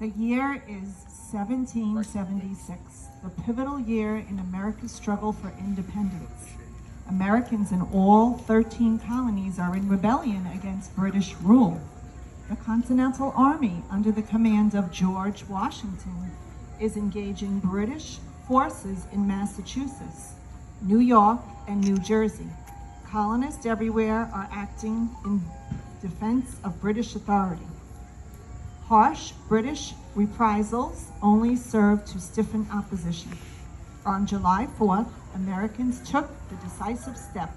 The year is 1776, the pivotal year in America's struggle for independence. Americans in all 13 colonies are in rebellion against British rule. The Continental Army, under the command of George Washington, is engaging British forces in Massachusetts, New York, and New Jersey. Colonists everywhere are acting in defense of British authority. Harsh British reprisals only serve to stiffen opposition. On July 4th, Americans took the decisive step.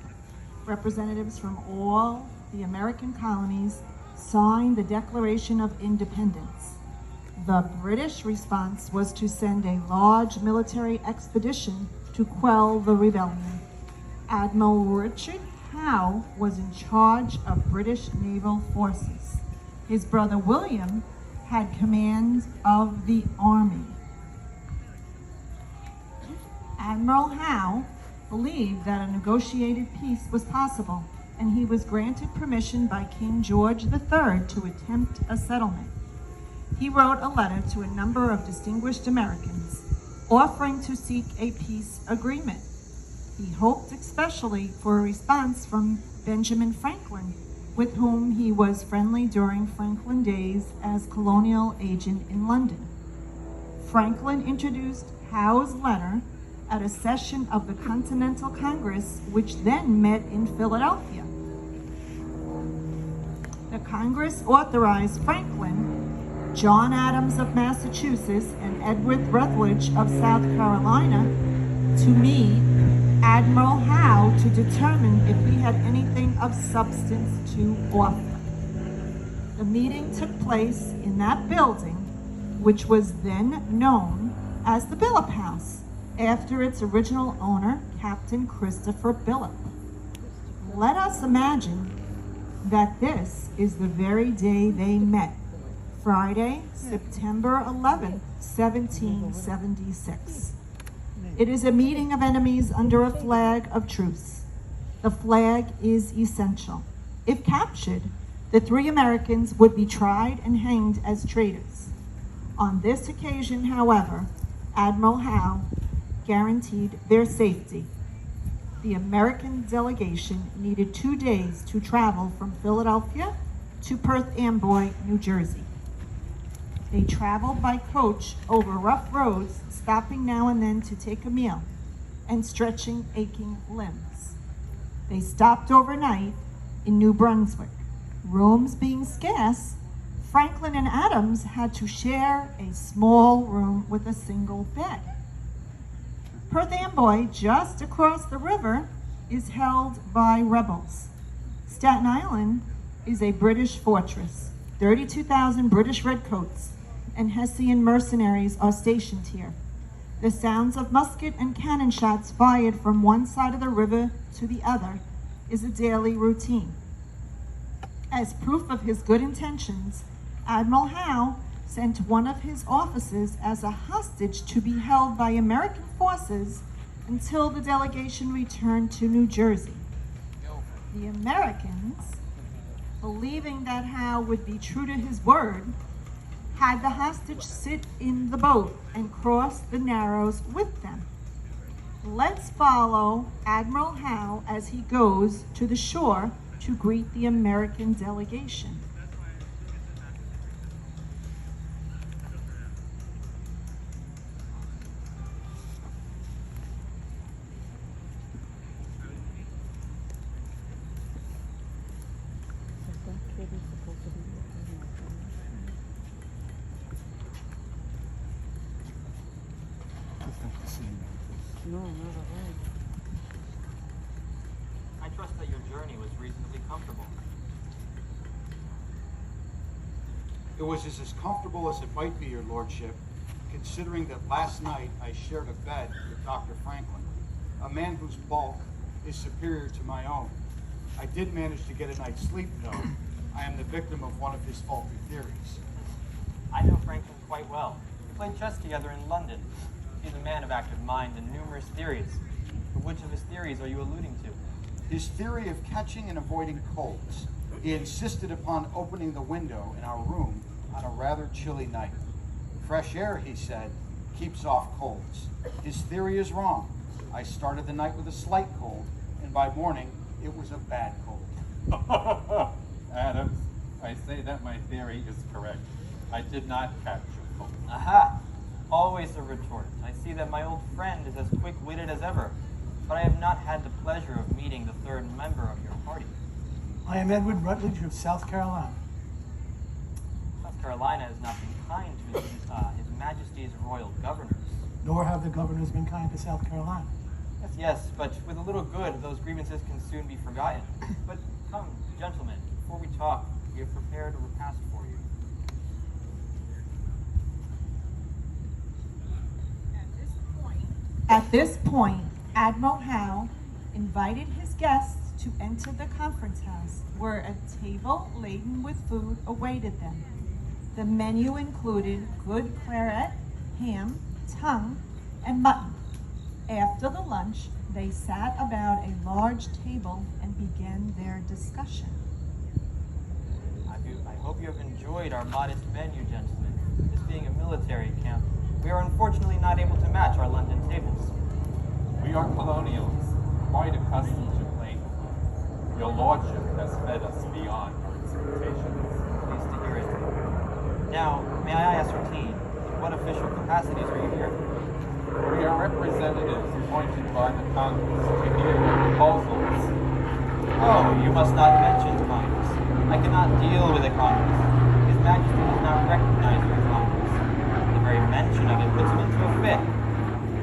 Representatives from all the American colonies signed the Declaration of Independence. The British response was to send a large military expedition to quell the rebellion. Admiral Richard Howe was in charge of British naval forces. His brother William had command of the army. Admiral Howe believed that a negotiated peace was possible, and he was granted permission by King George III to attempt a settlement. He wrote a letter to a number of distinguished Americans, offering to seek a peace agreement. He hoped especially for a response from Benjamin Franklin, with whom he was friendly during Franklin days as colonial agent in London. Franklin introduced Howe's letter at a session of the Continental Congress, which then met in Philadelphia. The Congress authorized Franklin, John Adams of Massachusetts, and Edward Rutledge of South Carolina to meet Admiral Howe to determine if he had anything of substance to offer. The meeting took place in that building, which was then known as the Billop House, after its original owner, Captain Christopher Billop. Let us imagine that this is the very day they met, Friday, September 11th, 1776. It is a meeting of enemies under a flag of truce. The flag is essential. If captured, the three Americans would be tried and hanged as traitors. On this occasion, however, Admiral Howe guaranteed their safety. The American delegation needed 2 days to travel from Philadelphia to Perth Amboy, New Jersey. They traveled by coach over rough roads, stopping now and then to take a meal and stretching aching limbs. They stopped overnight in New Brunswick. Rooms being scarce, Franklin and Adams had to share a small room with a single bed. Perth Amboy, just across the river, is held by rebels. Staten Island is a British fortress. 32,000 British redcoats and Hessian mercenaries are stationed here. The sounds of musket and cannon shots fired from one side of the river to the other is a daily routine. As proof of his good intentions, Admiral Howe sent one of his officers as a hostage to be held by American forces until the delegation returned to New Jersey. The Americans, believing that Howe would be true to his word, had the hostage sit in the boat and cross the Narrows with them. Let's follow Admiral Howe as he goes to the shore to greet the American delegation. No, not at all. I trust that your journey was reasonably comfortable. It was as comfortable as it might be, your lordship, considering that last night I shared a bed with Dr. Franklin, a man whose bulk is superior to my own. I did manage to get a night's sleep, though. I am the victim of one of his faulty theories. I know Franklin quite well. We played chess together in London. He's a man of active mind and numerous theories. But which of his theories are you alluding to? His theory of catching and avoiding colds. He insisted upon opening the window in our room on a rather chilly night. Fresh air, he said, keeps off colds. His theory is wrong. I started the night with a slight cold, and by morning, it was a bad cold. Adams, I say that my theory is correct. I did not catch a cold. Aha! Always a retort. I see that my old friend is as quick-witted as ever, but I have not had the pleasure of meeting the third member of your party. I am Edward Rutledge of South Carolina. South Carolina has not been kind to His Majesty's royal governors. Nor have the governors been kind to South Carolina. Yes, but with a little good, those grievances can soon be forgotten. But come, gentlemen, before we talk, we have prepared a repast for you. At this point, Admiral Howe invited his guests to enter the conference house, where a table laden with food awaited them. The menu included good claret, ham, tongue, and mutton. After the lunch, they sat about a large table and began their discussion. I hope you have enjoyed our modest menu, gentlemen. This being a military camp, we are unfortunately not able to match our London tables. We are colonials, quite accustomed to plain. Your lordship has fed us beyond our expectations. Pleased to hear it. Now, may I ascertain, in what official capacities are you here? We are representatives appointed by the Congress to hear your proposals. Oh, you must not mention Congress. I cannot deal with a Congress. His Majesty does not recognize your Congress. The very mention of it puts him into a fit.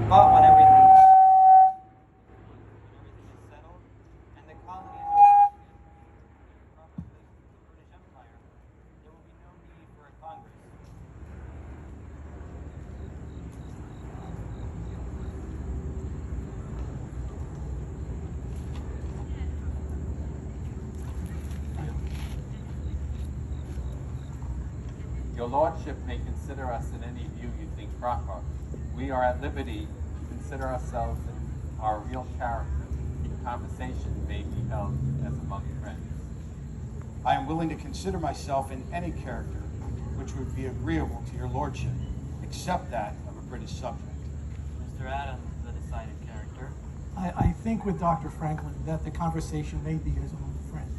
But when everything is settled, and the colonies are proper place of the British Empire, there will be no need for a Congress. Your lordship may consider us in any view you think proper. We are at liberty to consider ourselves in our real character. The conversation may be held as among friends. I am willing to consider myself in any character which would be agreeable to your lordship, except that of a British subject. Mr. Adams is a decided character. I think with Dr. Franklin that the conversation may be as among friends.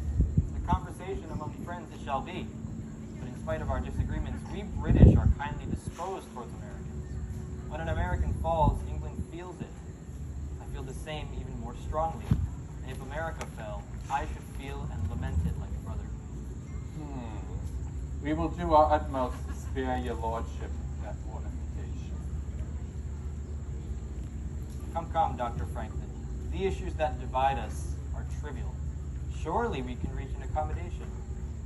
The conversation among friends it shall be. But in spite of our disagreements, we British are kindly disposed towards Americans. When an American falls, England feels it. I feel the same even more strongly. And if America fell, I should feel and lament it like a brother. We will do our utmost to spare your lordship that mortification. Come, Dr. Franklin. The issues that divide us are trivial. Surely we can reach an accommodation,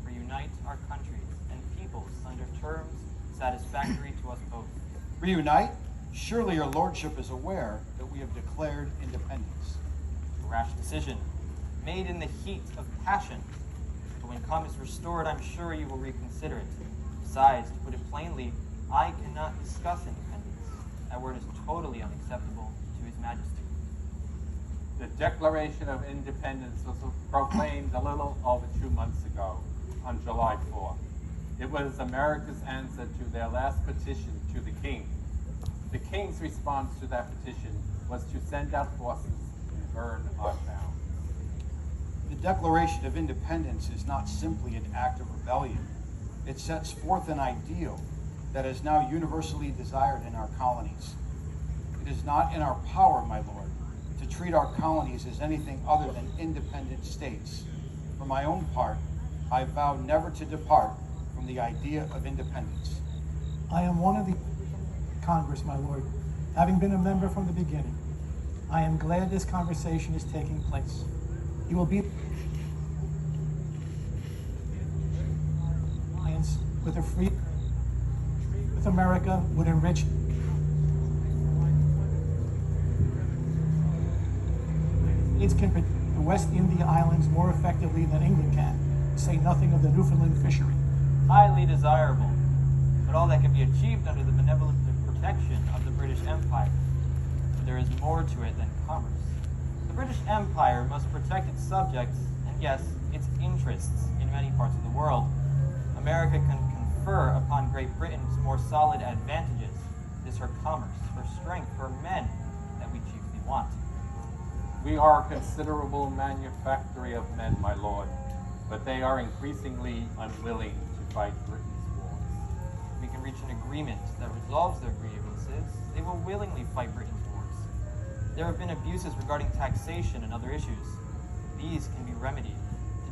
reunite our countries and peoples under terms satisfactory to us both. Reunite? Surely your lordship is aware that we have declared independence. A rash decision, made in the heat of passion. But when calm is restored, I'm sure you will reconsider it. Besides, to put it plainly, I cannot discuss independence. That word is totally unacceptable to His Majesty. The Declaration of Independence was proclaimed a little over 2 months ago, on July 4th. It was America's answer to their last petition to the King. The King's response to that petition was to send out forces and burn our town. The Declaration of Independence is not simply an act of rebellion. It sets forth an ideal that is now universally desired in our colonies. It is not in our power, my lord, to treat our colonies as anything other than independent states. For my own part, I vow never to depart from the idea of independence. I am one of the Congress, my lord, having been a member from the beginning. I am glad this conversation is taking place. You will be alliance with a free with America would enrich States can protect the West India Islands more effectively than England can, say nothing of the Newfoundland fishery. Highly desirable, but all that can be achieved under the benevolent protection of the British Empire. But there is more to it than commerce. The British Empire must protect its subjects, and yes, its interests in many parts of the world. America can confer confer upon Great Britain's more solid advantages. It is her commerce, her strength, her men that we chiefly want. We are a considerable manufactory of men, my lord, but they are increasingly unwilling to fight Britain's wars. We can reach an agreement that resolves their grievances. They will willingly fight Britain's wars. There have been abuses regarding taxation and other issues. These can be remedied.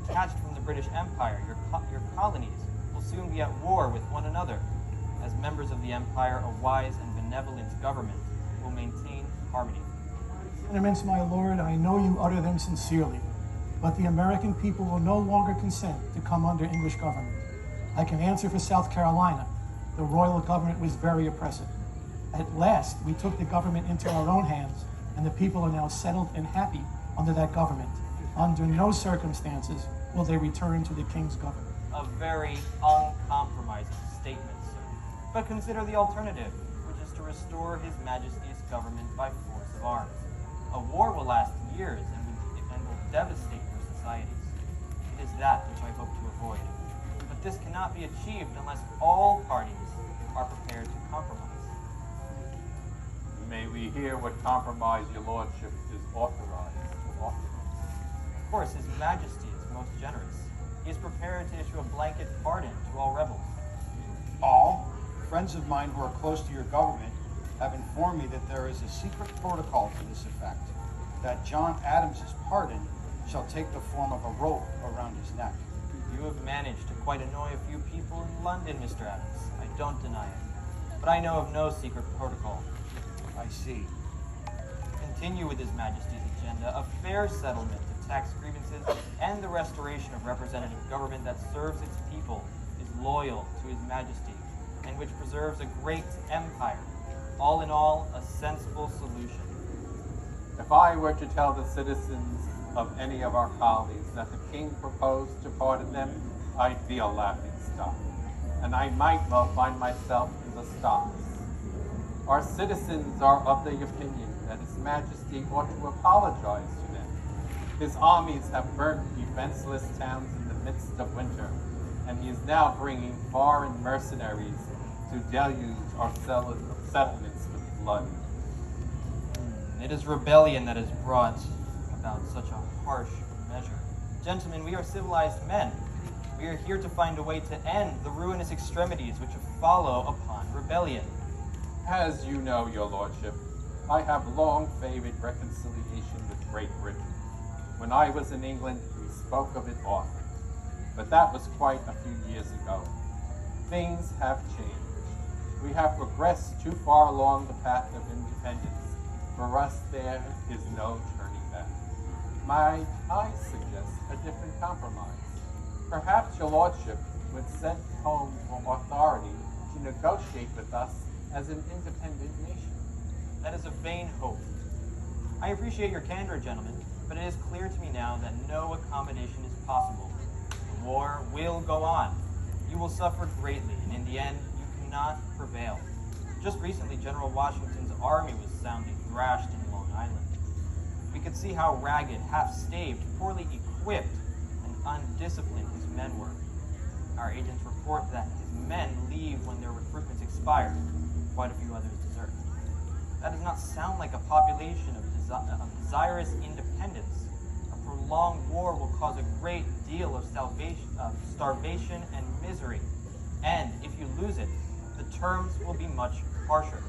Detached from the British Empire, your colonies will soon be at war with one another. As members of the Empire, a wise and benevolent government will maintain harmony. Sentiments, my lord, I know you utter them sincerely, but the American people will no longer consent to come under English government. I can answer for South Carolina. The royal government was very oppressive. At last, we took the government into our own hands, and the people are now settled and happy under that government. Under no circumstances will they return to the king's government. A very uncompromising statement, sir. But consider the alternative, which is to restore His Majesty's government by force of arms. A war will last years and will devastate your societies. It is that which I hope to avoid. But this cannot be achieved unless all parties are prepared to compromise. May we hear what compromise your lordship is authorized to authorize? Of course, His Majesty is most generous. He is prepared to issue a blanket pardon to all rebels. All friends of mine who are close to your government have informed me that there is a secret protocol to this effect, that John Adams's pardon shall take the form of a rope around his neck. You have managed to quite annoy a few people in London, Mr. Adams. I don't deny it. But I know of no secret protocol. I see. Continue with His Majesty's agenda, a fair settlement of tax grievances, and the restoration of representative government that serves its people, is loyal to His Majesty, and which preserves a great empire. All in all, a sensible solution. If I were to tell the citizens of any of our colonies that the king proposed to pardon them, I'd be a laughing stock, and I might well find myself in the stocks. Our citizens are of the opinion that His Majesty ought to apologize to them. His armies have burnt defenseless towns in the midst of winter, and he is now bringing foreign mercenaries to deluge our settlements with blood. It is rebellion that has brought about such a harsh measure. Gentlemen, we are civilized men. We are here to find a way to end the ruinous extremities which follow upon rebellion. As you know, your lordship, I have long favored reconciliation with Great Britain. When I was in England, we spoke of it often, but that was quite a few years ago. Things have changed. We have progressed too far along the path of independence. For us, there is no turning back. Might I suggest a different compromise? Perhaps your lordship would send home for authority to negotiate with us as an independent nation. That is a vain hope. I appreciate your candor, gentlemen, but it is clear to me now that no accommodation is possible. The war will go on. You will suffer greatly, and in the end, you cannot prevail. Just recently, General Washington's army was soundly thrashed in Long Island. We could see how ragged, half-staved, poorly equipped, and undisciplined his men were. Our agents report that his men leave when their recruitments expire. Quite a few others desert. That does not sound like a population of desirous independence. A prolonged war will cause a great deal of starvation and misery. And if you lose it, the terms will be much harsher.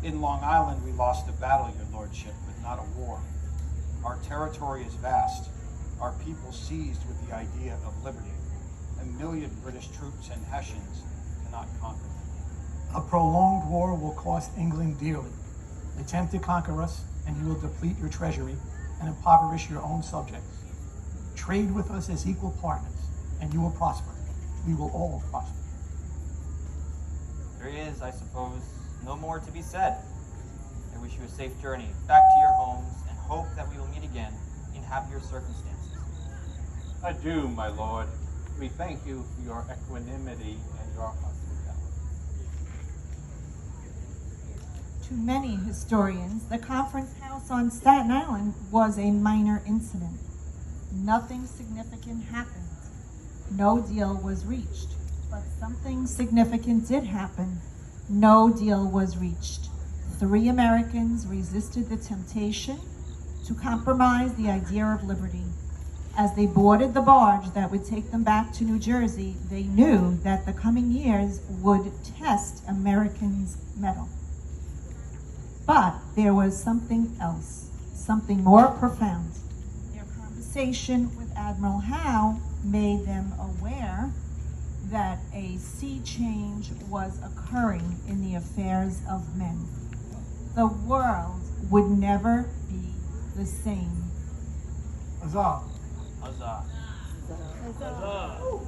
In Long Island, we lost a battle, your lordship, but not a war. Our territory is vast. Our people seized with the idea of liberty. 1 million British troops and Hessians cannot conquer them. A prolonged war will cost England dearly. Attempt to conquer us, and you will deplete your treasury and impoverish your own subjects. Trade with us as equal partners, and you will prosper. We will all prosper. There is, I suppose, no more to be said. I wish you a safe journey back to your homes and hope that we will meet again in happier circumstances. Adieu, my lord. We thank you for your equanimity and your hospitality. To many historians, the conference house on Staten Island was a minor incident. Nothing significant happened. No deal was reached. But something significant did happen. No deal was reached. 3 Americans resisted the temptation to compromise the idea of liberty. As they boarded the barge that would take them back to New Jersey, they knew that the coming years would test Americans' mettle. But there was something else, something more profound. Their conversation with Admiral Howe made them aware that a sea change was occurring in the affairs of men. The world would never be the same. Huzzah. Huzzah. Huzzah.